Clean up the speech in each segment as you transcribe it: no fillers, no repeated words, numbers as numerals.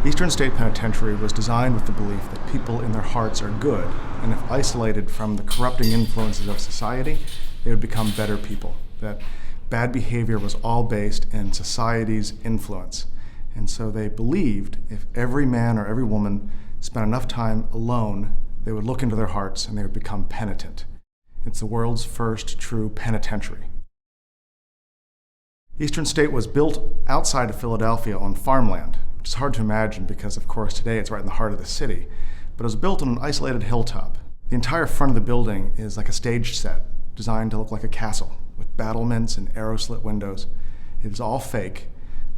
Eastern State Penitentiary was designed with the belief that people in their hearts are good, and if isolated from the corrupting influences of society, they would become better people. That bad behavior was all based in society's influence. And so they believed if every man or every woman spent enough time alone, they would look into their hearts and they would become penitent. It's the world's first true penitentiary. Eastern State was built outside of Philadelphia on farmland, which is hard to imagine because, of course, today it's right in the heart of the city. But it was built on an isolated hilltop. The entire front of the building is like a stage set, designed to look like a castle, with battlements and arrow-slit windows. It is all fake,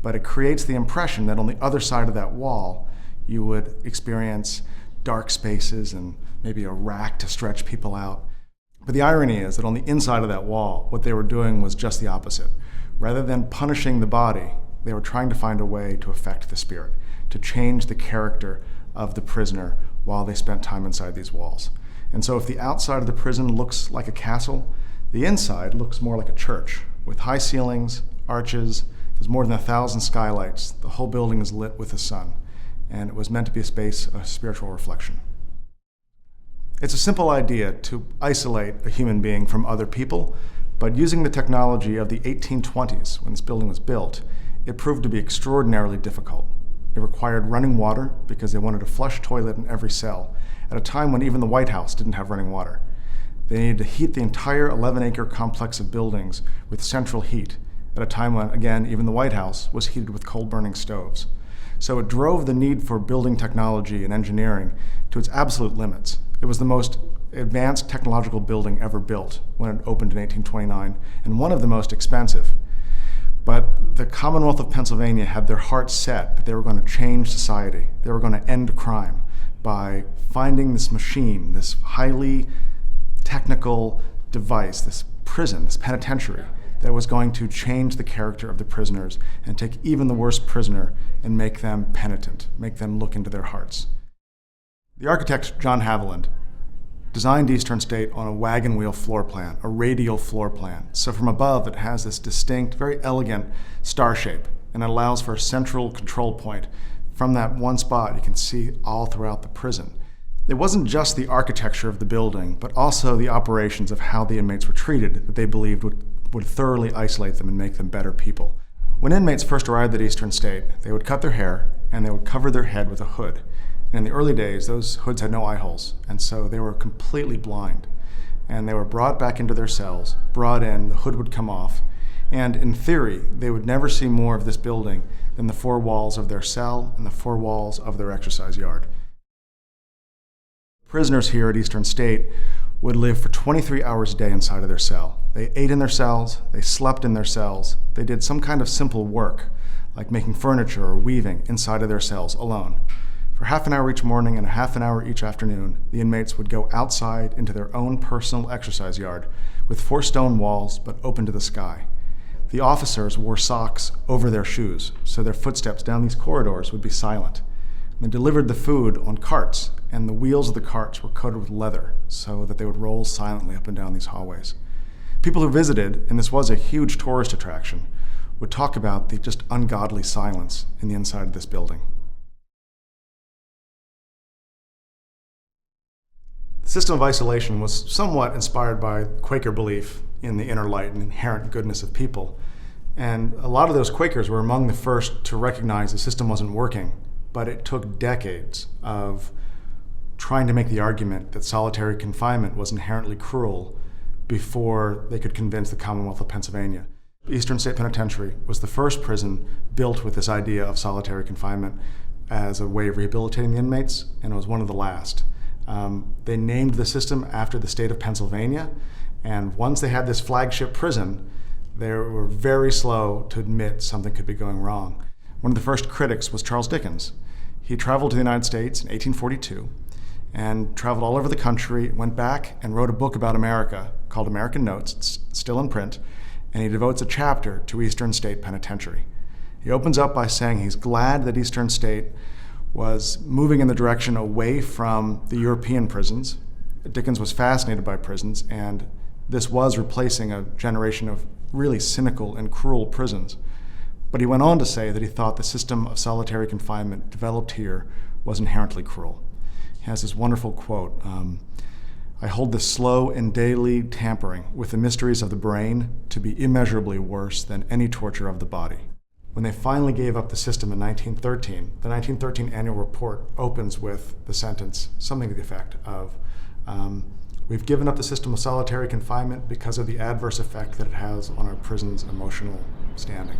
but it creates the impression that on the other side of that wall, you would experience dark spaces and maybe a rack to stretch people out. But the irony is that on the inside of that wall, what they were doing was just the opposite. Rather than punishing the body, they were trying to find a way to affect the spirit, to change the character of the prisoner while they spent time inside these walls. And so if the outside of the prison looks like a castle, the inside looks more like a church, with high ceilings, arches, there's more than 1,000 skylights. The whole building is lit with the sun, and it was meant to be a space of spiritual reflection. It's a simple idea to isolate a human being from other people, but using the technology of the 1820s, when this building was built, it proved to be extraordinarily difficult. It required running water because they wanted a flush toilet in every cell, at a time when even the White House didn't have running water. They needed to heat the entire 11-acre complex of buildings with central heat, at a time when, again, even the White House was heated with coal-burning stoves. So it drove the need for building technology and engineering to its absolute limits. It was the most advanced technological building ever built when it opened in 1829, and one of the most expensive. But the Commonwealth of Pennsylvania had their hearts set that they were going to change society. They were going to end crime by finding this machine, this highly technical device, this prison, this penitentiary, that was going to change the character of the prisoners and take even the worst prisoner and make them penitent, make them look into their hearts. The architect, John Haviland, designed Eastern State on a wagon wheel floor plan, a radial floor plan. So from above, it has this distinct, very elegant star shape, and it allows for a central control point. From that one spot, you can see all throughout the prison. It wasn't just the architecture of the building, but also the operations of how the inmates were treated that they believed would thoroughly isolate them and make them better people. When inmates first arrived at Eastern State, they would cut their hair and they would cover their head with a hood. And in the early days, those hoods had no eye holes, and so they were completely blind. And they were brought back into their cells, brought in, the hood would come off, and in theory, they would never see more of this building than the four walls of their cell and the four walls of their exercise yard. Prisoners here at Eastern State would live for 23 hours a day inside of their cell. They ate in their cells, they slept in their cells, they did some kind of simple work, like making furniture or weaving inside of their cells alone. For half an hour each morning and a half an hour each afternoon, the inmates would go outside into their own personal exercise yard with 4 stone walls but open to the sky. The officers wore socks over their shoes, so their footsteps down these corridors would be silent. They delivered the food on carts, and the wheels of the carts were coated with leather so that they would roll silently up and down these hallways. People who visited, and this was a huge tourist attraction, would talk about the just ungodly silence in the inside of this building. The system of isolation was somewhat inspired by Quaker belief in the inner light and inherent goodness of people. And a lot of those Quakers were among the first to recognize the system wasn't working, but it took decades of trying to make the argument that solitary confinement was inherently cruel before they could convince the Commonwealth of Pennsylvania. Eastern State Penitentiary was the first prison built with this idea of solitary confinement as a way of rehabilitating the inmates, and it was one of the last. They named the system after the state of Pennsylvania, and once they had this flagship prison, they were very slow to admit something could be going wrong. One of the first critics was Charles Dickens. He traveled to the United States in 1842 and traveled all over the country, went back and wrote a book about America called American Notes. It's still in print, and he devotes a chapter to Eastern State Penitentiary. He opens up by saying he's glad that Eastern State was moving in the direction away from the European prisons. Dickens was fascinated by prisons, and this was replacing a generation of really cynical and cruel prisons. But he went on to say that he thought the system of solitary confinement developed here was inherently cruel. He has this wonderful quote, I hold this slow and daily tampering with the mysteries of the brain to be immeasurably worse than any torture of the body. When they finally gave up the system in 1913, the 1913 annual report opens with the sentence, something to the effect of, we've given up the system of solitary confinement because of the adverse effect that it has on our prison's emotional standing.